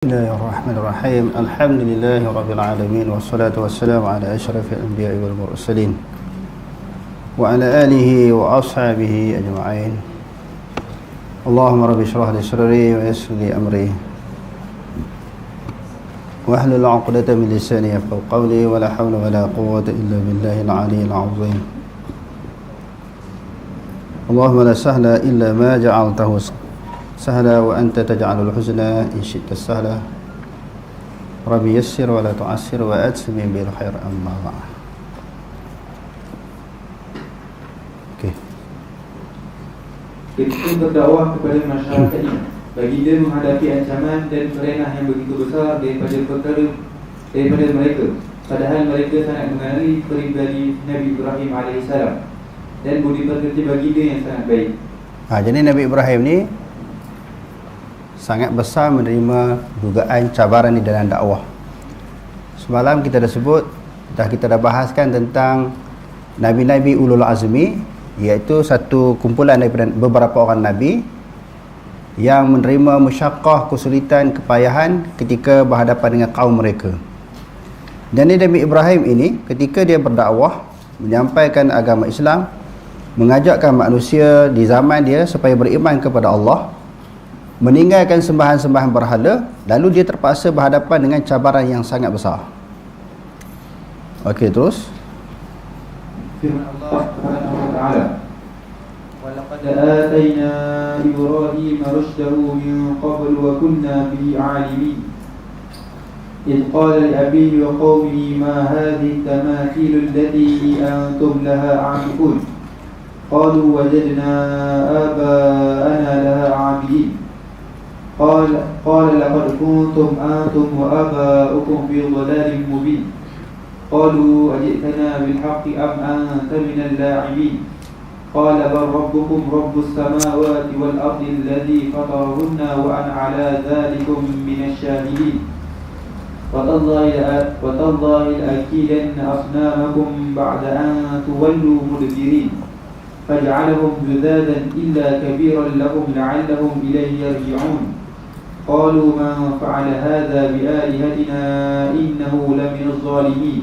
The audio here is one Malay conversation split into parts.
بسم الله الرحمن الرحيم الحمد لله رب العالمين والصلاة والسلام على أشرف الأنبياء والمرسلين وعلى آله وأصحابه أجمعين اللهم رب اشرح لي صدري ويسر لي أمري واحلل عقدة من لساني يفقهوا قولي ولا حول ولا قوة إلا بالله العلي العظيم اللهم لا سهل إلا ما جعلته سهلا وأنت تجعل الحزن إن شئت سهلا ربي يسر ولا تعسر وأتمم بالخير أما بعد. Okey. Ketika berdakwah kepada masyarakat ini, baginda menghadapi ancaman dan perenah yang begitu besar daripada mereka, padahal mereka sangat mengenali peribadi Nabi Ibrahim AS dan budi pekerti baginda yang sangat baik. Jadi Nabi Ibrahim ni sangat besar menerima dugaan cabaran di dalam dakwah. Semalam kita dah bahaskan tentang Nabi-Nabi Ulul Azmi, iaitu satu kumpulan daripada beberapa orang Nabi yang menerima musyaqqah, kesulitan, kepayahan ketika berhadapan dengan kaum mereka. Dan Nabi Ibrahim ini ketika dia berdakwah, menyampaikan agama Islam, mengajakkan manusia di zaman dia supaya beriman kepada Allah, meninggalkan sembahan-sembahan berhala, lalu dia terpaksa berhadapan dengan cabaran yang sangat besar. Okey, terus Firman Allah Subhanahu wa taala, "Wa laqad atayna Ibrahim rushdahu min qabl wa kunna bihi 'alimin. إذ قال لأبيه وقومه ما هذه التماثيل التي أنتم لها عاكفون قالوا وجدنا آباءنا لها عابدين قال لقد كنتم أنتم وآباؤكم في ضلال مبين قالوا أجئتنا بالحق أم أنت من اللاعبين قال بل ربكم رب السماوات والأرض الذي فطرهن وأنا على ذلكم من الشاهدين وتالله لأكيدن أصنامكم بعد أن تولوا مدبرين فجعلهم جذاذا إلا كبيرا لهم لعلهم إليه يرجعون قالوا من فعل هذا بآلهتنا إنه لمن الظالمين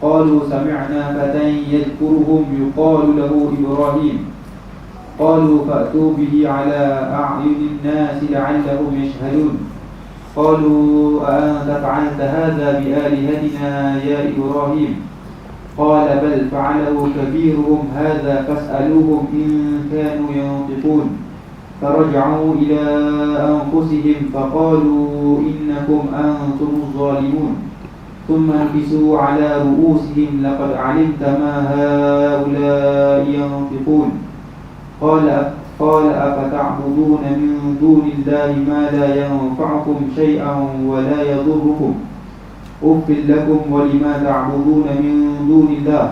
قالوا سمعنا فتى يذكرهم يقال له إبراهيم قالوا فأتوا به على أعين الناس لعلهم يشهدون قالوا أأنت فعلت هذا بآلهتنا يا إبراهيم قال بل فعله كبيرهم هذا فاسألوهم إن كانوا ينطقون فرجعوا إلى أنفسهم فقالوا إنكم أنتم الظالمون ثم انكسوا على رؤوسهم لقد علمت ما هؤلاء ينطقون قال أفتعبدون من دون الله ما لا ينفعكم شيئا ولا يضركم أف لكم ولما تعبدون من دون الله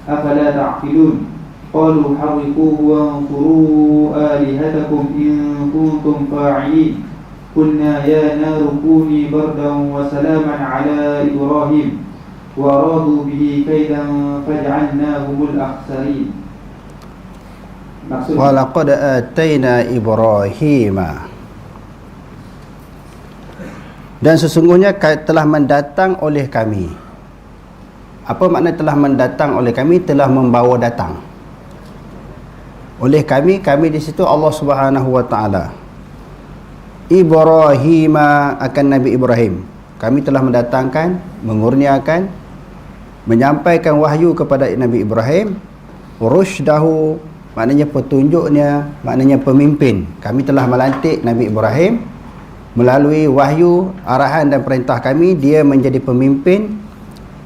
أفلا تعقلون قالوا حرقوه وانصروا آلهتكم إن كنتم فاعلين قلنا يا نار كوني بردا وسلاما على إبراهيم وأرادوا به كيدا فجعلناهم الأخسرين. وَلَقَدْ آتَيْنَا إِبْرَاهِيمَ, dan sesungguhnya telah mendatang oleh kami. Apa makna telah mendatang oleh kami? Telah membawa datang oleh kami di situ Allah Subhanahu wa taala. Ibrahim, akan Nabi Ibrahim, kami telah mendatangkan, mengurniakan, menyampaikan wahyu kepada Nabi Ibrahim. Rushdahu, maknanya petunjuknya, maknanya pemimpin. Kami telah melantik Nabi Ibrahim melalui wahyu, arahan dan perintah kami, dia menjadi pemimpin.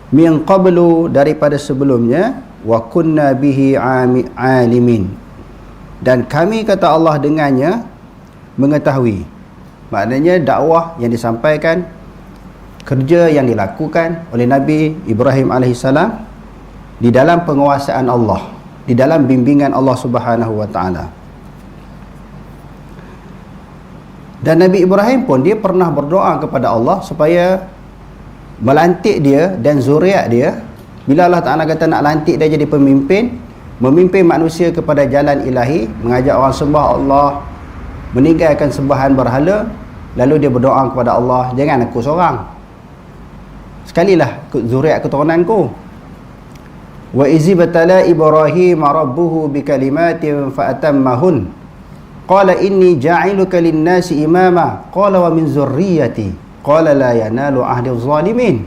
Min qablu, daripada sebelumnya. Wa kunna bihi alimin, dan kami, kata Allah, dengannya mengetahui. Maknanya dakwah yang disampaikan, kerja yang dilakukan oleh Nabi Ibrahim AS di dalam penguasaan Allah, di dalam bimbingan Allah Subhanahu wa taala. Dan Nabi Ibrahim pun dia pernah berdoa kepada Allah supaya melantik dia dan zuriat dia. Bila Allah Ta'ala kata nak lantik dia jadi pemimpin, memimpin manusia kepada jalan ilahi, mengajak orang sembah Allah, meninggalkan sembahan berhala, lalu dia berdoa kepada Allah, jangan aku seorang, sekalilah zuriat keturunanku. Wa izibtala Ibrahim rabbuhu bikalimatin fa'atammahun qala inni ja'iluka lin-nasi imama qala wa min zurriyyati qala la yanalu ahdi zalimin.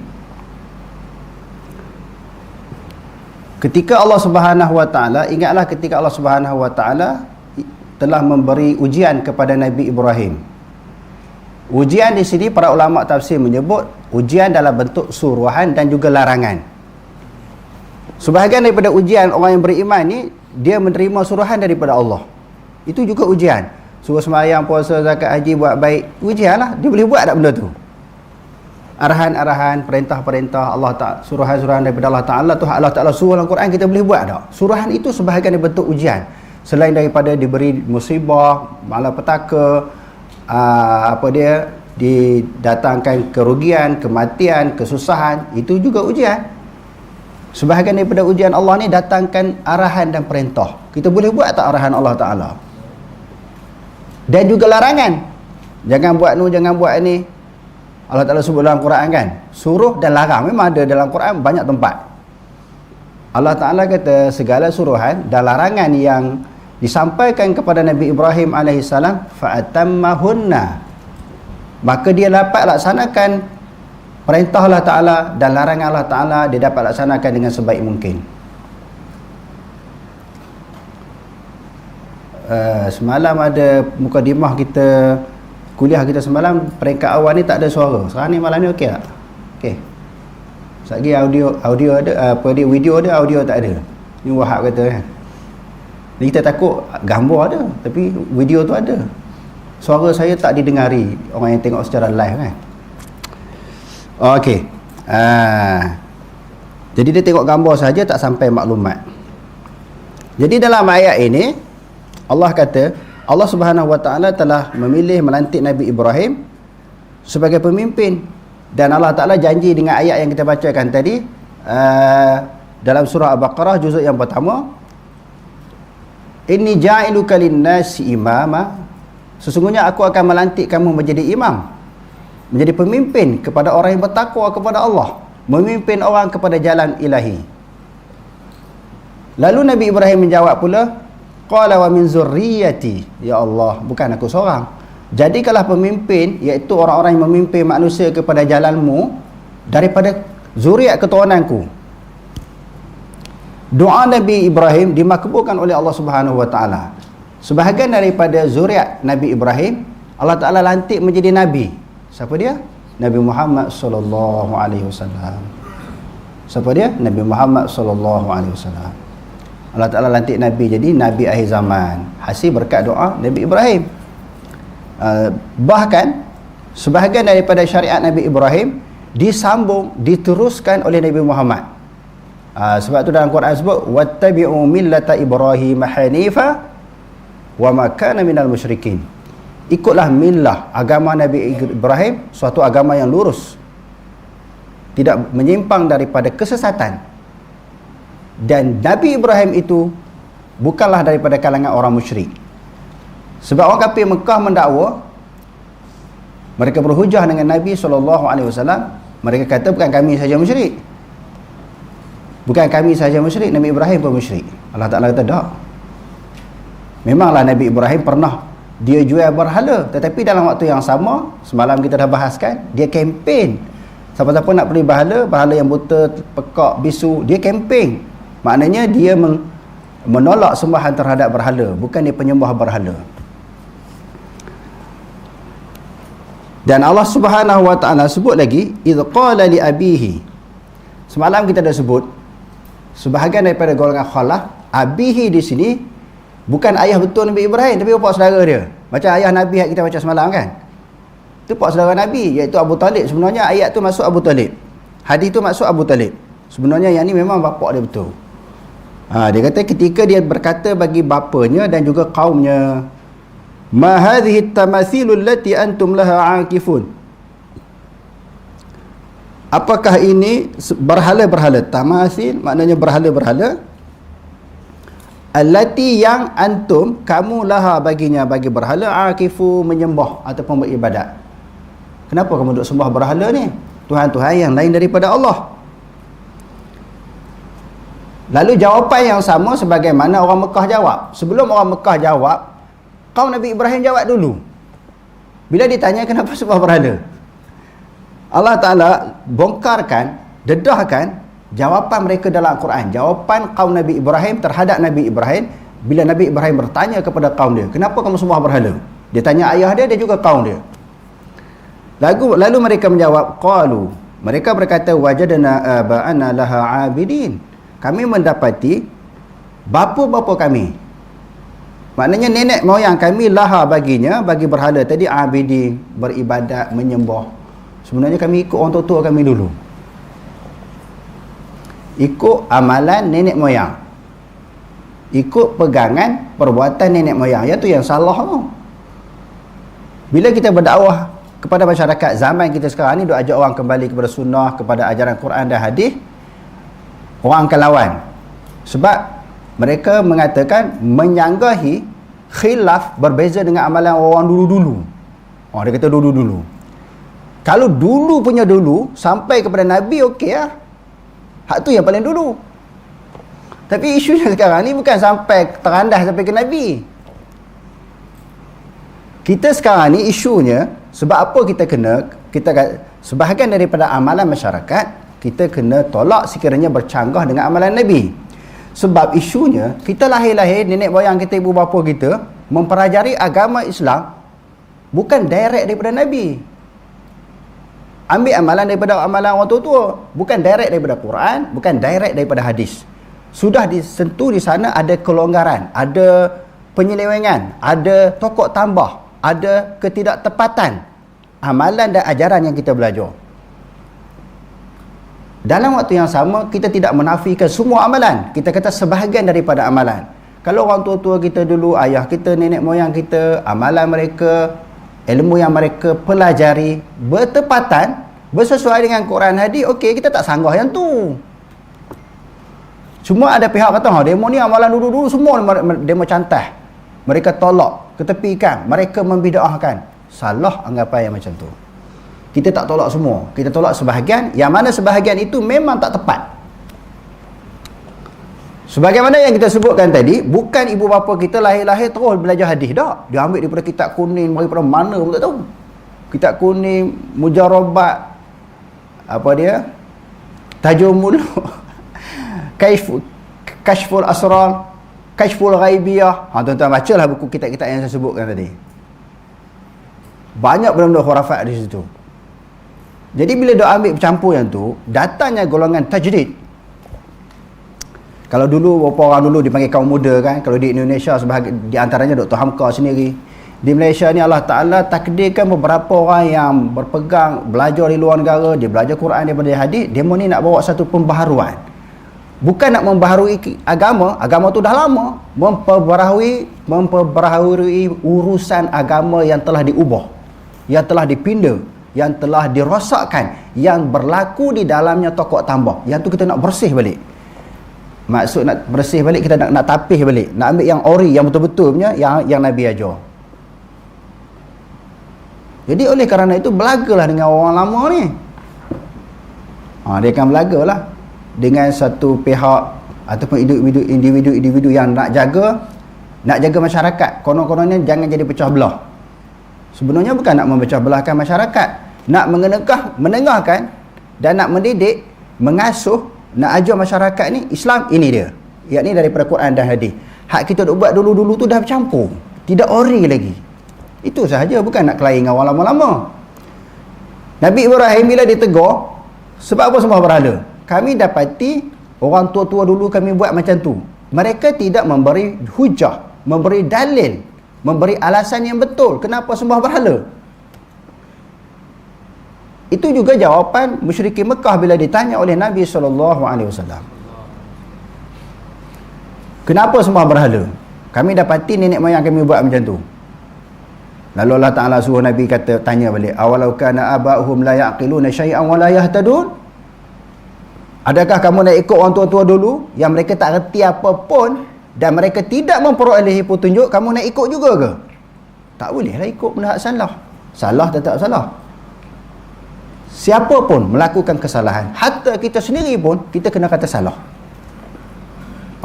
Ketika Allah Subhanahu wa taala, ingatlah ketika Allah Subhanahu wa taala telah memberi ujian kepada Nabi Ibrahim. Ujian di sini para ulama tafsir menyebut ujian dalam bentuk suruhan dan juga larangan. Sebahagian daripada ujian orang yang beriman ni, dia menerima suruhan daripada Allah. Itu juga ujian. Suruh sembahyang, puasa, zakat, haji, buat baik. Ujian lah. Dia boleh buat tak benda tu? Arahan-arahan, perintah-perintah Allah Ta'ala, suruhan-suruhan daripada Allah Ta'ala tu, Allah Ta'ala suruh dalam Quran, kita boleh buat tak? Suruhan itu sebahagian dari bentuk ujian. Selain daripada diberi musibah, malapetaka, didatangkan kerugian, kematian, kesusahan, itu juga ujian. Sebahagian daripada ujian Allah ni datangkan arahan dan perintah. Kita boleh buat tak arahan Allah Ta'ala? Dan juga larangan. Jangan buat ni, jangan buat ni. Allah Ta'ala sebut dalam Quran kan, suruh dan larang memang ada dalam Quran banyak tempat. Allah Ta'ala kata segala suruhan dan larangan yang disampaikan kepada Nabi Ibrahim AS, fa'atammahunna, maka dia dapat laksanakan perintah Allah Ta'ala dan larangan Allah Ta'ala, dia dapat laksanakan dengan sebaik mungkin. Semalam ada mukadimah kita, kuliah kita semalam, peringkat awal ni tak ada suara. Sekarang ni malam ni okey tak? Okey. Sekejap lagi audio ada, video ada, audio tak ada. Ni Wahab kata kan. Ni kita takut gambar ada, tapi video tu ada. Suara saya tak didengari orang yang tengok secara live kan. Okey. Jadi dia tengok gambar saja, tak sampai maklumat. Jadi dalam ayat ini Allah kata, Allah Subhanahu wa taala telah memilih melantik Nabi Ibrahim sebagai pemimpin, dan Allah Taala janji dengan ayat yang kita bacakan tadi dalam surah Al-Baqarah juzuk yang pertama, inni ja'iluka lin-nasi imama, sesungguhnya aku akan melantik kamu menjadi imam, menjadi pemimpin kepada orang yang bertakwa kepada Allah, memimpin orang kepada jalan ilahi. Lalu Nabi Ibrahim menjawab pula, qala wa min zurriyyati, ya Allah, bukan aku seorang, jadikanlah pemimpin, iaitu orang-orang yang memimpin manusia kepada jalanmu daripada zuriat keturunanku. Doa Nabi Ibrahim dimakbulkan oleh Allah Subhanahu wa taala. Sebahagian daripada zuriat Nabi Ibrahim Allah Taala lantik menjadi nabi. Siapa dia? Nabi Muhammad sallallahu alaihi wasallam. Siapa dia? Nabi Muhammad sallallahu alaihi wasallam. Allah Ta'ala lantik Nabi jadi Nabi akhir zaman, hasil berkat doa Nabi Ibrahim. Bahkan sebahagian daripada syariat Nabi Ibrahim disambung, diteruskan oleh Nabi Muhammad. Sebab tu dalam Quran sebut wattabi'u millata Ibrahim hanifa wa ma kana minal musyrikin. Ikutlah millah, agama Nabi Ibrahim, suatu agama yang lurus, tidak menyimpang daripada kesesatan. Dan Nabi Ibrahim itu bukanlah daripada kalangan orang musyrik. Sebab orang kafir Mekah mendakwa, mereka berhujah dengan Nabi SAW, mereka kata bukan kami saja musyrik, bukan kami saja musyrik, Nabi Ibrahim pun musyrik. Allah Ta'ala kata tak. Memanglah Nabi Ibrahim pernah dia jual berhala, tetapi dalam waktu yang sama, semalam kita dah bahaskan, dia kempen. Siapa-siapa nak beli berhala yang buta, pekak, bisu, dia kempen. Maknanya dia menolak sembahan terhadap berhala, bukan dia penyembah berhala. Dan Allah Subhanahu wa taala sebut lagi, idz qala li abihi. Semalam kita dah sebut sebahagian daripada golongan khalaf, abihi di sini bukan ayah betul Nabi Ibrahim, tapi bapa saudara dia. Macam ayah Nabi yang kita baca semalam kan. Itu pak saudara Nabi, iaitu Abu Talib. Sebenarnya ayat tu masuk Abu Talib, hadis tu masuk Abu Talib. Sebenarnya yang ni memang bapa dia betul. Dia kata ketika dia berkata bagi bapanya dan juga kaumnya, ma hadhihi at-tamathilul lati antum laha aakifun, apakah ini berhala-berhala? Tamathil maknanya berhala-berhala, allati yang antum, kamu laha baginya, bagi berhala, aakifu menyembah ataupun beribadat. Kenapa kamu duk sembah berhala ni? Tuhan-Tuhan yang lain daripada Allah. Lalu jawapan yang sama sebagaimana orang Mekah jawab. Sebelum orang Mekah jawab, kaum Nabi Ibrahim jawab dulu. Bila ditanya kenapa sembah berhala, Allah Ta'ala bongkarkan, dedahkan jawapan mereka dalam Al-Quran. Jawapan kaum Nabi Ibrahim terhadap Nabi Ibrahim bila Nabi Ibrahim bertanya kepada kaum dia, kenapa kamu sembah berhala? Dia tanya ayah dia juga kaum dia. Lalu mereka menjawab, qalu, mereka berkata, wajadna aba'ana laha abidin. Kami mendapati bapa-bapa kami, maknanya nenek moyang kami, laha baginya, bagi berhala tadi, abidin, beribadat, menyembah. Sebenarnya kami ikut orang tua kami dulu, ikut amalan nenek moyang, ikut pegangan perbuatan nenek moyang. Yang tu yang salah tu. Bila kita berdakwah kepada masyarakat zaman kita sekarang ni, duk ajak orang kembali kepada sunnah, kepada ajaran Quran dan hadis, orang akan lawan. Sebab mereka mengatakan menyanggahi khilaf, berbeza dengan amalan orang dulu-dulu. Dia kata dulu-dulu. Kalau dulu punya dulu sampai kepada Nabi, okey lah, hak tu yang paling dulu. Tapi isunya sekarang ni bukan sampai terandah sampai ke Nabi. Kita sekarang ni isunya, sebab apa kita sebahagian daripada amalan masyarakat kita kena tolak sekiranya bercanggah dengan amalan Nabi. Sebab isunya, kita lahir-lahir, nenek moyang kita, ibu bapa kita mempelajari agama Islam bukan direct daripada Nabi. Ambil amalan daripada amalan orang tua-tua, bukan direct daripada Quran, bukan direct daripada hadis. Sudah disentuh di sana ada kelonggaran, ada penyelewengan, ada tokok tambah, ada ketidaktepatan amalan dan ajaran yang kita belajar. Dalam waktu yang sama, kita tidak menafikan semua amalan. Kita kata sebahagian daripada amalan. Kalau orang tua-tua kita dulu, ayah kita, nenek moyang kita, amalan mereka, ilmu yang mereka pelajari bertepatan, bersesuai dengan Quran hadis, okey, kita tak sanggah yang tu. Cuma ada pihak kata, demo ni amalan dulu-dulu semua demo cantah. Mereka tolak, ketepikan, mereka membida'ahkan. Salah anggapan yang macam tu. Kita tak tolak semua, kita tolak sebahagian, yang mana sebahagian itu memang tak tepat. Sebagaimana yang kita sebutkan tadi, bukan ibu bapa kita lahir-lahir terus belajar hadis dah. Dia ambil daripada kitab kuning, daripada mana pun tak tahu. Kitab kuning, mujarabat, apa dia, Tajul Muluk, Kashful Asrar, Kashful Ghaibiyah. Tuan-tuan bacalah buku kitab-kitab yang saya sebutkan tadi. Banyak benda-benda khurafat di situ. Jadi bila dia ambil bercampur yang tu, datangnya golongan tajdid. Kalau dulu, beberapa orang dulu dipanggil kaum muda kan, kalau di Indonesia sebahagian di antaranya Dr. Hamka sendiri. Di Malaysia ni Allah Ta'ala takdirkan beberapa orang yang berpegang, belajar di luar negara, dia belajar Quran daripada hadis, demo ni nak bawa satu pembaharuan. Bukan nak membaharui agama tu dah lama, memperbaharui urusan agama yang telah diubah, yang telah dipinda, yang telah dirosakkan, yang berlaku di dalamnya tokok tambah. Yang tu kita nak bersih balik. Maksud nak bersih balik, kita nak tapih balik, nak ambil yang ori, yang betul-betul punya, yang Nabi ajar. Jadi oleh kerana itu, belagalah dengan orang lama ni. Dia akan belagalah dengan satu pihak ataupun individu yang nak jaga masyarakat. Konon-kononnya jangan jadi pecah belah. Sebenarnya bukan nak memecah belahkan masyarakat, nak menengahkan dan nak mendidik, mengasuh, nak ajar masyarakat ni Islam ini dia, yakni daripada Quran dan hadis. Hak kita duk buat dulu-dulu tu dah bercampur, tidak ori lagi. Itu sahaja, bukan nak kelahi dengan orang lama-lama. Nabi Ibrahim bila ditegur, sebab apa sembah berhala? Kami dapati orang tua-tua dulu kami buat macam tu. Mereka tidak memberi hujah, memberi dalil, memberi alasan yang betul kenapa sembah berhala. Itu juga jawapan musyrikin Mekah bila ditanya oleh Nabi SAW, kenapa sembah berhala? Kami dapati nenek moyang kami buat macam tu. Lalu Allah Ta'ala suruh Nabi tanya balik, awalau kana aba'uhum la ya'qiluna syai'an wa la yahtadun. Adakah kamu nak ikut orang tua-tua dulu yang mereka tak reti apa pun dan mereka tidak memperolehi petunjuk, kamu nak ikut juga ke? Tak bolehlah ikut benda hak salah. Salah tetap salah. siapa pun melakukan kesalahan, hatta kita sendiri pun kita kena kata salah.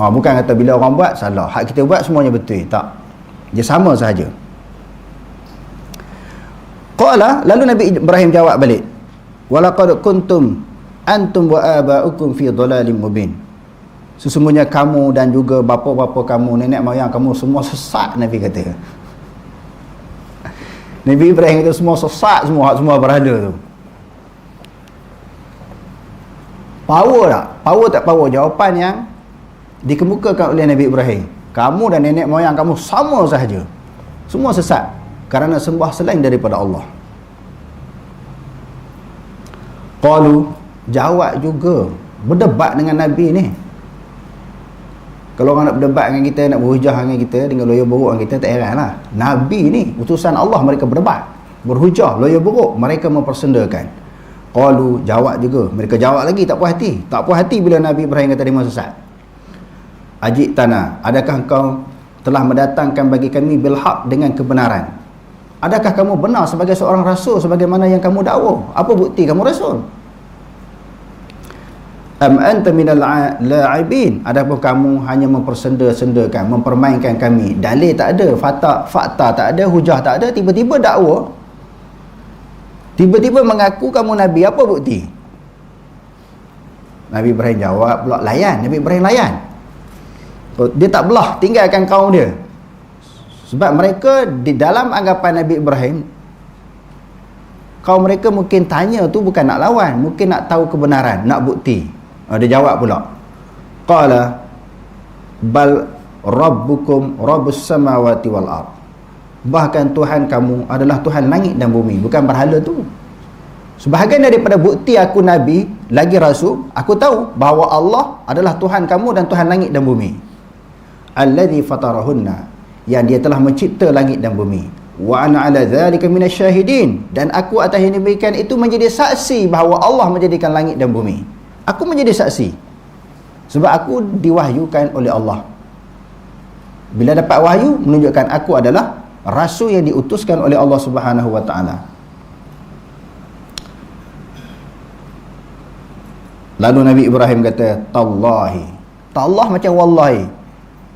Bukan kata bila orang buat salah, hak kita buat semuanya betul. Tak, dia sama sahaja. Qala, lalu Nabi Ibrahim jawab balik, walaqad kuntum antum wa aba'ukum fi dhalalim mubin. Sesungguhnya kamu dan juga bapa-bapa kamu, nenek moyang kamu semua sesat, Nabi kata. Nabi Ibrahim kata semua sesat, semua berhala tu. Power tak? Power tak power? Jawapan yang dikemukakan oleh Nabi Ibrahim, kamu dan nenek moyang kamu sama sahaja, semua sesat kerana sembah selain daripada Allah. Qalu, jawab juga, berdebat dengan Nabi ni. Kalau orang nak berdebat dengan kita, nak berhujah dengan kita, dengan loya buruk dengan kita, tak heran lah. Nabi ni, utusan Allah, mereka berdebat, berhujah, loya buruk, mereka mempersendakan. Qalu, jawab juga, mereka jawab lagi, tak puas hati. Tak puas hati bila Nabi Ibrahim kata dia sesat. Ajik tanah, adakah engkau telah mendatangkan bagi kami bilhaq dengan kebenaran? Adakah kamu benar sebagai seorang rasul sebagaimana yang kamu dakwa? Apa bukti kamu rasul? Am anta minal la'ibin, adapun kamu hanya mempersenda-sendakan, mempermainkan kami. Dalil tak ada, fakta tak ada, hujah tak ada, tiba-tiba dakwa, tiba-tiba mengaku kamu nabi. Apa bukti? Nabi Ibrahim jawab pula, layan. Nabi Ibrahim layan, dia tak belah tinggalkan kaum dia. Sebab mereka di dalam anggapan Nabi Ibrahim, kaum mereka mungkin tanya tu bukan nak lawan, mungkin nak tahu kebenaran, nak bukti. Dia jawab pula, qala bal rabbukum rabbus samawati wal ard, bahkan Tuhan kamu adalah Tuhan langit dan bumi, bukan berhala tu. Sebahagian daripada bukti aku nabi lagi rasul, aku tahu bahawa Allah adalah Tuhan kamu dan Tuhan langit dan bumi. Alladhi fatarahunna, yang dia telah mencipta langit dan bumi. Wa ana ala dzalika minasyahidin, dan aku atas yang demikian itu menjadi saksi bahawa Allah menjadikan langit dan bumi. Aku menjadi saksi sebab aku diwahyukan oleh Allah. Bila dapat wahyu, menunjukkan aku adalah rasul yang diutuskan oleh Allah Subhanahu wa taala. Lalu Nabi Ibrahim kata, tallahi. Tallah macam wallahi.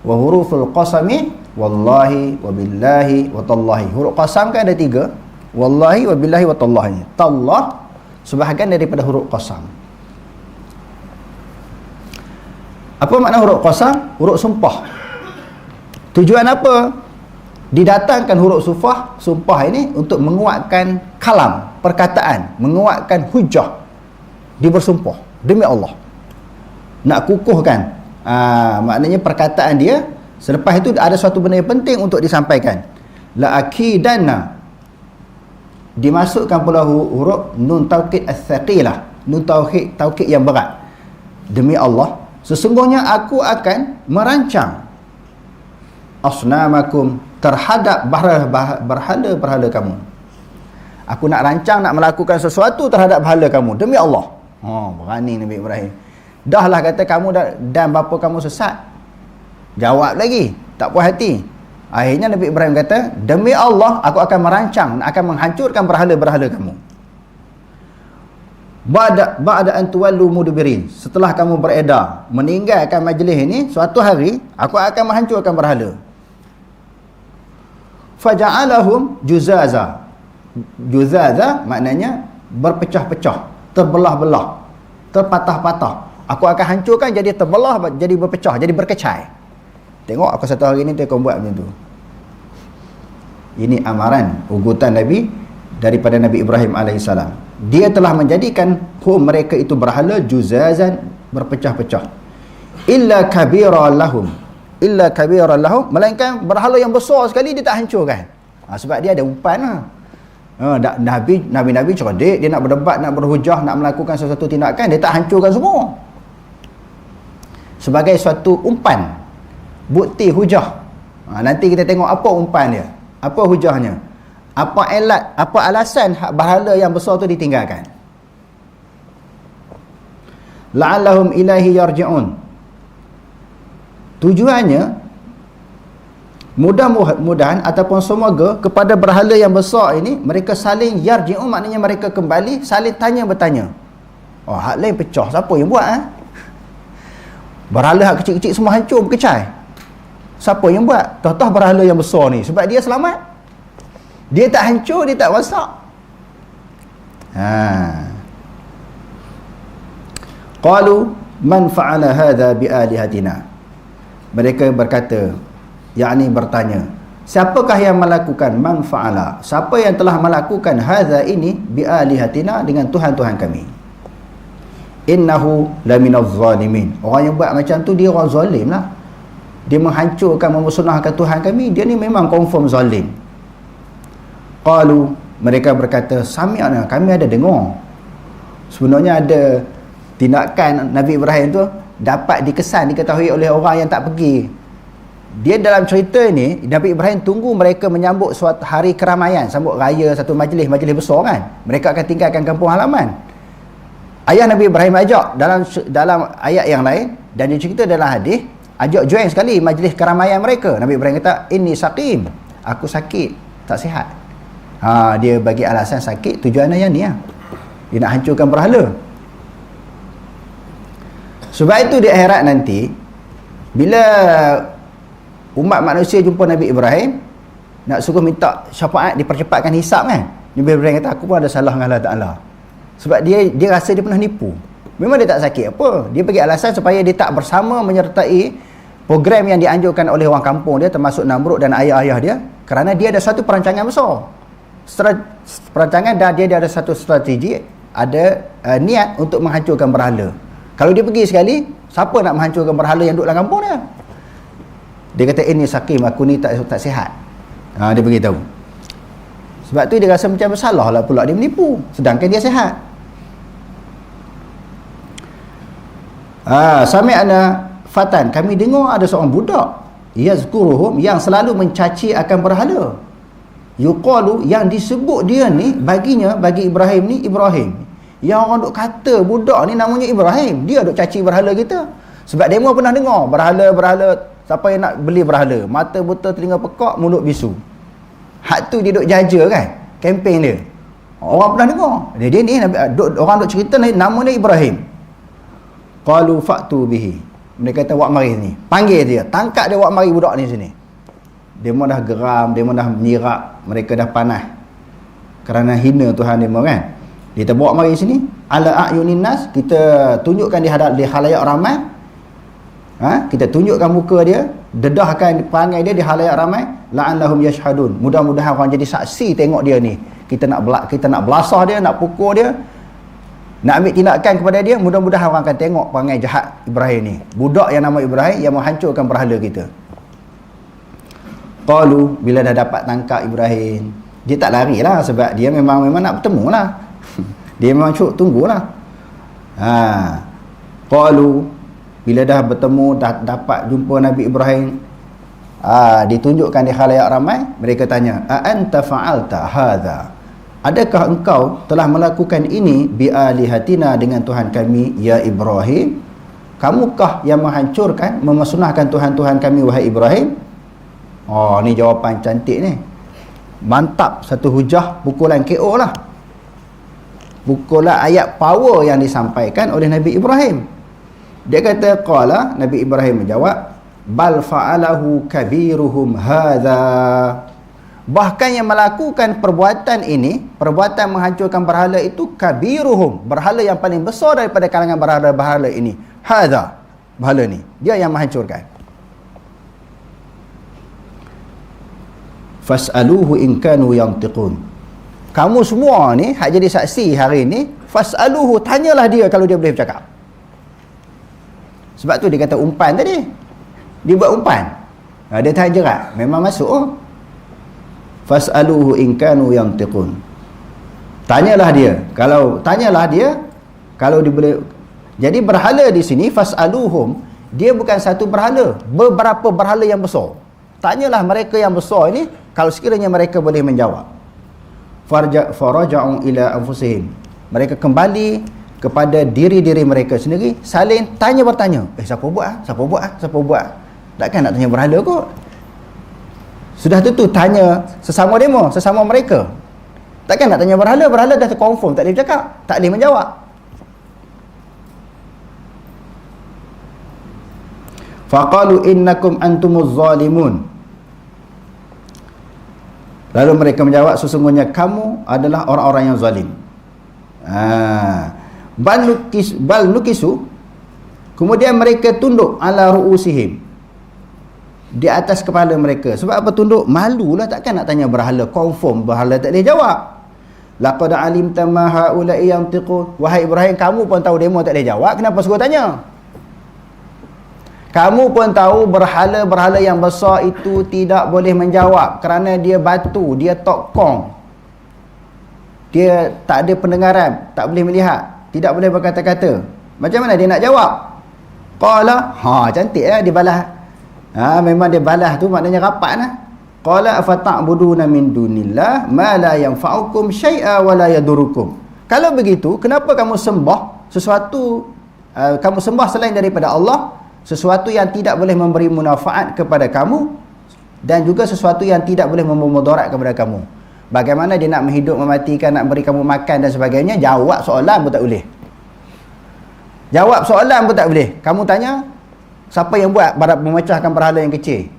Wa huruful qasami wallahi wa billahi wa tallahi. Huruf qasam kan ada 3. Wallahi wa billahi wa tallahi. Tallah sebahagian daripada huruf qasam. Apa makna huruf qasam? Huruf sumpah. Tujuan apa didatangkan huruf sumpah ini? Untuk menguatkan kalam, perkataan, menguatkan hujah. Dia bersumpah demi Allah, nak kukuhkan maknanya perkataan dia. Selepas itu ada suatu benda yang penting untuk disampaikan. La akidanna, dimasukkan pula huruf nun taukid as-saqilah, nun taukid yang berat. Demi Allah, sesungguhnya aku akan merancang asnamakum, terhadap berhala-berhala kamu. Aku nak rancang, nak melakukan sesuatu terhadap berhala kamu demi Allah. Berani Nabi Ibrahim. Dahlah kata kamu dan bapa kamu sesat. Jawab lagi, tak puas hati. Akhirnya Nabi Ibrahim kata, demi Allah aku akan merancang, akan menghancurkan berhala-berhala kamu. Ba'da an tuwallu mudbirin, setelah kamu beredar, meninggalkan majlis ini, suatu hari aku akan menghancurkan berhala. Faja'alahum juzaza. Juzaza maknanya berpecah-pecah, terbelah-belah, terpatah-patah. Aku akan hancurkan jadi terbelah, jadi berpecah, jadi berkecai. Tengok aku satu hari ni dia akan buat macam tu. Ini amaran ugutan Nabi daripada Nabi Ibrahim AS. Dia telah menjadikan mereka itu berhala juzazan, berpecah-pecah. Illa kabira lahum, melainkan berhala yang besar sekali dia tak hancurkan. Sebab dia ada umpan lah. Nabi-Nabi cerdik, dia nak berdebat, nak berhujah, nak melakukan sesuatu tindakan, dia tak hancurkan semua. Sebagai suatu umpan, bukti hujah. Nanti kita tengok apa umpan dia, apa hujahnya, apa alat, apa alasan berhala yang besar tu ditinggalkan. La'allahum ilaihi yarji'un, tujuannya mudah-mudahan ataupun semoga kepada berhala yang besar ini mereka saling yarji'un, maknanya mereka kembali saling tanya bertanya. Oh, hak lain pecah, siapa yang buat berhala hak kecil-kecil semua hancur berkecai, siapa yang buat? Tahu-tahu berhala yang besar ni sebab dia selamat, dia tak hancur, dia tak rosak. Qalu man fa'ala hadha bi alihatina, mereka berkata, yakni bertanya, siapakah yang melakukan, man fa'ala, siapa yang telah melakukan hadha ini bi alihatina, dengan tuhan-tuhan kami. Innahu laminaz zalimin, orang yang buat macam tu dia orang zalim lah, dia menghancurkan, memusnahkan Tuhan kami, dia ni memang confirm zalim. Qalu, mereka berkata, sami'na, kami ada dengar. Sebenarnya ada tindakan Nabi Ibrahim tu dapat dikesan, diketahui oleh orang yang tak pergi. Dia dalam cerita ni, Nabi Ibrahim tunggu mereka menyambut suatu hari keramaian, sambut raya, satu majlis besar kan. Mereka akan tinggalkan kampung halaman. Ayah Nabi Ibrahim ajak dalam ayat yang lain, dan dia cerita dalam hadis, ajak join sekali majlis keramaian mereka. Nabi Ibrahim kata, inni saqim, aku sakit, tak sihat. Dia bagi alasan sakit, tujuannya yang ni lah, dia nak hancurkan berhala. Sebab itu di akhirat nanti, bila umat manusia jumpa Nabi Ibrahim, nak suruh minta syafaat, dipercepatkan hisab kan, Nabi Ibrahim kata, aku pun ada salah dengan Allah Ta'ala. Sebab dia rasa dia pernah nipu. Memang dia tak sakit apa, dia bagi alasan supaya dia tak bersama menyertai program yang dianjurkan oleh orang kampung dia, termasuk Namrud dan ayah-ayah dia, kerana dia ada satu perancangan besar, perancangan, dan dia ada satu strategi, ada niat untuk menghancurkan berhala. Kalau dia pergi sekali, siapa nak menghancurkan berhala yang duduk dalam kampung dia? Dia kata, ini sakim, aku ni tak sihat. Dia beritahu. Sebab tu dia rasa macam bersalah lah pula dia menipu, sedangkan dia sihat. Sami'na fatan, kami dengar ada seorang budak, yazkuruhum, yang selalu mencaci akan berhala. Yuqalu, yang disebut dia ni, baginya, bagi Ibrahim ni, Ibrahim. Yang orang duk kata budak ni namanya Ibrahim, dia duk caci berhala kita. Sebab demo pernah dengar berhala, siapa yang nak beli berhala, mata buta, telinga pekak, mulut bisu. Hak tu dia duk jaja kan, kempen dia. Orang pernah dengar. Dia ni orang duk cerita nama dia Ibrahim. Qalu fa'tu bihi, mereka kata, wak mari ni, panggil dia, tangkap dia, wak mari budak ni sini. Dia pun dah geram, dia pun dah menyirak, mereka dah panas kerana hina Tuhan dia kan. Dia bawa mari sini, ala a'yunin nas, kita tunjukkan di halayak ramai. Kita tunjukkan muka dia, dedahkan perangai dia di halayak ramai, la'allahum yashhadun, mudah-mudahan orang jadi saksi tengok dia ni. Kita nak belasah dia, nak pukul dia, nak ambil tindakan kepada dia, mudah-mudahan orang akan tengok perangai jahat Ibrahim ni, budak yang nama Ibrahim yang menghancurkan berhala kita. Qalu, bila dah dapat tangkap Ibrahim, dia tak lari lah, sebab dia memang nak bertemu lah. Dia memang tunggulah. Qalu, bila dah bertemu, dah dapat jumpa Nabi Ibrahim, ditunjukkan di khalayak ramai, mereka tanya, a anta fa'alta hadha, adakah engkau telah melakukan ini bi alihatina, dengan Tuhan kami, ya Ibrahim? Kamukah yang menghancurkan, memusnahkan Tuhan-Tuhan kami, wahai Ibrahim? Ni jawapan cantik ni, mantap, satu hujah, pukulan KO lah, pukulan ayat power yang disampaikan oleh Nabi Ibrahim. Dia kata, qala, Nabi Ibrahim menjawab, bal fa'alahu kabiruhum hadha, bahkan yang melakukan perbuatan ini, perbuatan menghancurkan berhala itu, kabiruhum, berhala yang paling besar daripada kalangan berhala-berhala ini, hadha, berhala ni, dia yang menghancurkan. Fas'aluhu in kanu yantiqun, kamu semua ni hak jadi saksi hari ni, fas'aluhu, tanyalah dia kalau dia boleh bercakap. Sebab tu dia kata umpan tadi, dia buat umpan, dia tahan jerat, memang masuk. Fas'aluhu in kanu yantiqun, tanyalah dia kalau dia boleh. Jadi berhala di sini, fas'aluhum, dia bukan satu berhala, beberapa berhala yang besar. Tanyalah mereka yang besar ini, kalau sekiranya mereka boleh menjawab. Faraja'u ila anfusihim, mereka kembali kepada diri-diri mereka sendiri, saling tanya bertanya, siapa buat? Takkan nak tanya berhala kot. Sudah tentu tanya sesama demo, sesama mereka. Takkan nak tanya berhala, berhala dah terkonfirm, tak boleh bercakap, tak boleh menjawab. Faqalu innakum antumuz zalimun. Lalu mereka menjawab, sesungguhnya kamu adalah orang-orang yang zalim. Bal nukisu, kemudian mereka tunduk ala ru'usihim, di atas kepala mereka. Sebab apa tunduk? Malulah, takkan nak tanya berhala, confirm berhala tak boleh jawab. Laqad alimta ma haula'i yantiqun. Wahai Ibrahim, kamu pun tahu demo tak boleh jawab, kenapa suruh tanya? Kamu pun tahu berhala-berhala yang besar itu tidak boleh menjawab kerana dia batu, dia tokong, dia tak ada pendengaran, tak boleh melihat, tidak boleh berkata-kata. Macam mana dia nak jawab? Qala, cantik dia balas. Memang dia balas tu maknanya rapat lah. Qala afata'buduna min dunillah ma la yanfa'ukum syai'a wa la yadurukum. Kalau begitu, kenapa kamu sembah sesuatu, kamu sembah selain daripada Allah, sesuatu yang tidak boleh memberi manfaat kepada kamu dan juga sesuatu yang tidak boleh memudarat kepada kamu? Bagaimana dia nak menghidup, mematikan, nak beri kamu makan dan sebagainya? Jawab soalan pun tak boleh. Jawab soalan pun tak boleh. Kamu tanya, siapa yang buat memecahkan berhala yang kecil?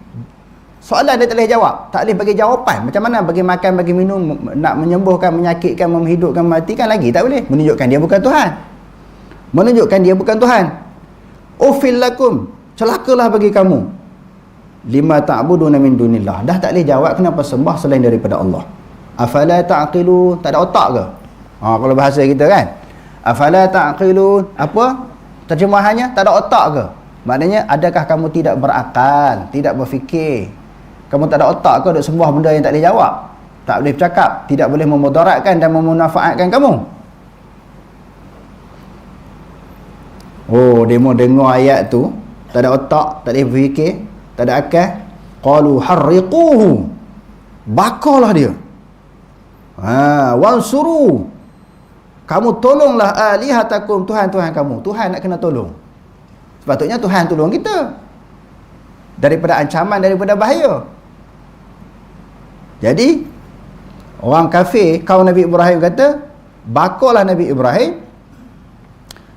Soalan dia tak boleh jawab, tak boleh bagi jawapan. Macam mana bagi makan, bagi minum, nak menyembuhkan, menyakitkan, menghidupkan, mematikan lagi? Tak boleh. Menunjukkan dia bukan Tuhan. Menunjukkan dia bukan Tuhan. Ufil lakum, celakalah bagi kamu, lima ta'buduna min dunillah. Dah tak boleh jawab kenapa sembah selain daripada Allah. Afala ta'qilu, tak ada otak ke? Kalau bahasa kita kan, afala ta'qilu, apa terjemahannya? Tak ada otak ke? Maknanya, adakah kamu tidak berakal, tidak berfikir? Kamu tak ada otak ke untuk sembah benda yang tak boleh jawab, tak boleh bercakap, tidak boleh memudaratkan dan memanfaatkan kamu? Dia mau dengar ayat tu, tak ada otak, tak ada berfikir, tak ada akal. Qalu harriquhu, bakarlah dia. Wansuru, kamu tolonglah alihatakum, Tuhan-Tuhan kamu. Tuhan nak kena tolong. Sepatutnya Tuhan tolong kita daripada ancaman, daripada bahaya. Jadi orang kafir, kaum Nabi Ibrahim kata, bakarlah Nabi Ibrahim,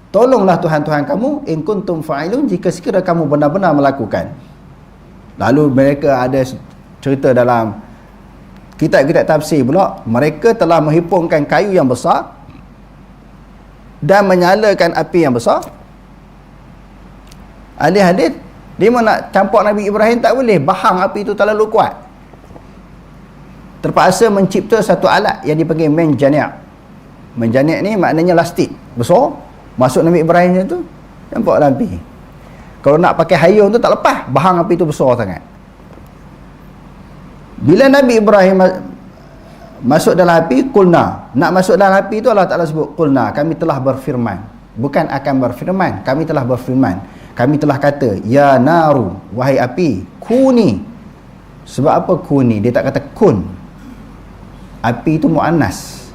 tolonglah Tuhan-Tuhan kamu, in kuntum fa'ilun, jika sekiranya kamu benar-benar melakukan. Lalu mereka ada cerita dalam kitab-kitab tafsir pula, mereka telah menghipungkan kayu yang besar dan menyalakan api yang besar. Ahli-ahli dia nak campak Nabi Ibrahim tak boleh, bahang api itu terlalu kuat. Terpaksa mencipta satu alat yang dipanggil menjani'. Menjani' ni maknanya lastik besar, masuk Nabi Ibrahim tu, campak dalam api. Kalau nak pakai hayung tu tak lepas, bahang api tu besar sangat. Bila Nabi Ibrahim masuk dalam api, qulna, nak masuk dalam api tu Allah Ta'ala sebut qulna, kami telah berfirman. Bukan akan berfirman, kami telah berfirman. Kami telah kata, ya naru, wahai api, kuni. Sebab apa kuni? Dia tak kata kun. Api itu muannas.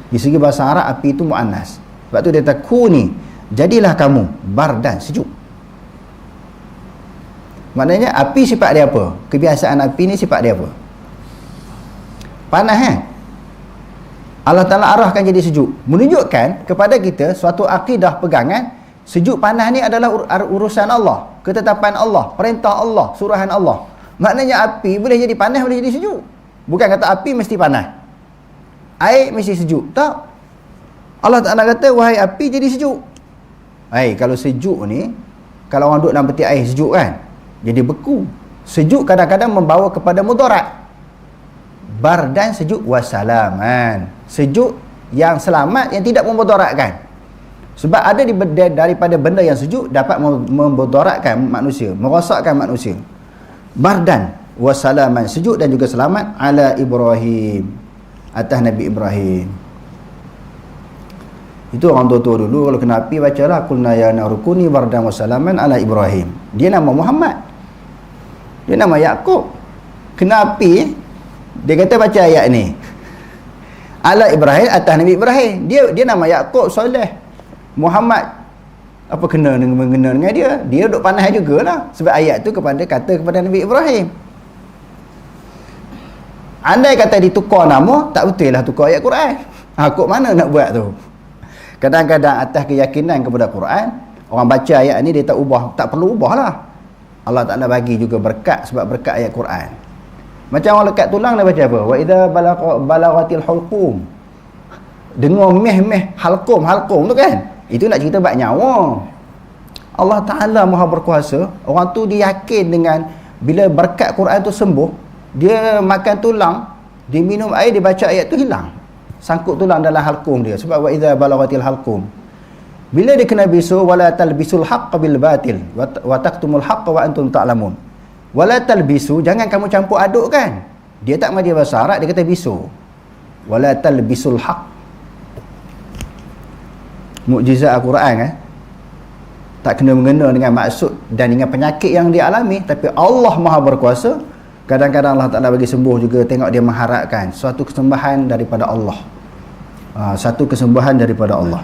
Di segi bahasa Arab, api itu muannas. Sebab tu dia kata kuni, jadilah kamu bardan, sejuk. Maknanya api sifat dia apa? Kebiasaan api ni sifat dia apa? Panas Allah Ta'ala arahkan jadi sejuk, menunjukkan kepada kita suatu akidah pegangan, sejuk panas ni adalah urusan Allah, ketetapan Allah, perintah Allah, suruhan Allah. Maknanya api boleh jadi panas, boleh jadi sejuk. Bukan kata api mesti panas, air mesti sejuk, tak. Allah Ta'ala kata, wahai api jadi sejuk. Kalau sejuk ni, kalau orang duduk dalam peti air sejuk kan, jadi beku. Sejuk kadang-kadang membawa kepada mudarat. Bardan, sejuk, wassalaman, sejuk yang selamat, yang tidak memudaratkan. Sebab ada daripada benda yang sejuk dapat memudaratkan manusia, merosakkan manusia. Bardan wassalaman, sejuk dan juga selamat, ala Ibrahim, atas Nabi Ibrahim. Itu orang tua-tua dulu kalau kena api bacalah qulna ya narukuni bardan wassalaman ala Ibrahim. Dia nama Muhammad, dia nama Yaqub. Kena api, dia kata baca ayat ni, ala Ibrahim, atas Nabi Ibrahim. Dia nama Yaqub soleh. Muhammad apa kena dengan dia? Dia duduk panas jugalah. Sebab ayat tu kata kepada Nabi Ibrahim. Andai kata ditukar nama, tak betul lah tukar ayat Quran. Kok mana nak buat tu? Kadang-kadang atas keyakinan kepada Quran, orang baca ayat ni dia tak ubah, tak perlu ubah lah. Allah Ta'ala bagi juga berkat sebab berkat ayat Quran. Macam orang lekat tulang dia baca apa? Wa idza balaghatil hulqum. Dengar meh halqum tu kan? Itu nak cerita bab nyawa. Allah Ta'ala Maha berkuasa. Orang tu dia yakin dengan bila berkat Quran tu sembuh, dia makan tulang, dia minum air, dia baca ayat tu hilang. Sangkut tulang dalam halqum dia. Sebab wa idza balaghatil halqum. Bila dia kena bisu, wala talbisul haqqa bil batil wa taqtumul haqqa wa antum ta'lamun. Wala talbisu, jangan kamu campur aduk kan. Dia tak mengaji bahasa Arab, dia kata bisu. Wala talbisul haqq. Mukjizat Al-Quran tak kena mengena dengan maksud dan dengan penyakit yang dia alami, tapi Allah Maha berkuasa. Kadang-kadang Allah Ta'ala bagi sembuh juga, tengok dia mengharapkan suatu kesembahan daripada Allah. Satu kesembahan daripada Allah.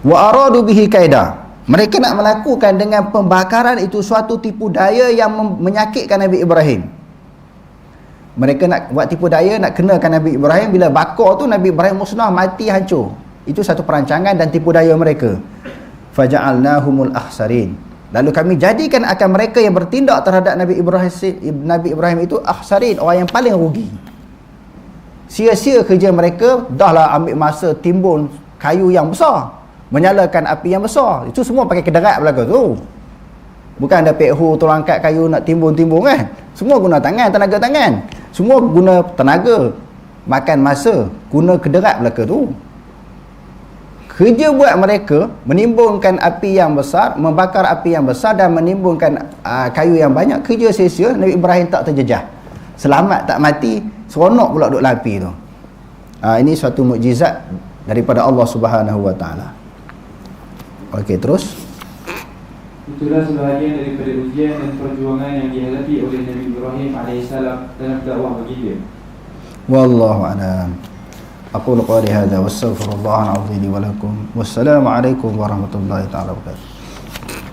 Wa aradu bihi kaida. Mereka nak melakukan dengan pembakaran itu suatu tipu daya yang menyakitkan Nabi Ibrahim. Mereka nak buat tipu daya, nak kenakan Nabi Ibrahim. Bila bakar tu Nabi Ibrahim musnah, mati, hancur. Itu satu perancangan dan tipu daya mereka. Faja'alnahumul akhsarin. Lalu kami jadikan akan mereka yang bertindak terhadap Nabi Ibrahim itu akhsarin, orang yang paling rugi. Sia-sia kerja mereka. Dahlah ambil masa timbun kayu yang besar, menyalakan api yang besar. Itu semua pakai kederat belaka tu. Bukan ada pekhu tolong angkat kayu nak timbun-timbun kan. Semua guna tangan, tenaga tangan. Semua guna tenaga, makan masa, guna kederat belaka tu. Kerja buat mereka menimbulkan api yang besar, membakar api yang besar dan menimbulkan kayu yang banyak. Kerja sia-sia. Nabi Ibrahim tak terjejah, selamat, tak mati, seronok pula duduk dalam api tu. Ini suatu mukjizat daripada Allah Subhanahu Wa Taala. Okey, terus. Itulah sebahagian daripada ujian dan perjuangan yang dihadapi oleh Nabi Ibrahim AS dalam dakwah baginda. Wallahu a'lam. أقول قولي هذا واستغفر الله العظيم لي ولكم والسلام عليكم ورحمة الله تعالى وبركاته.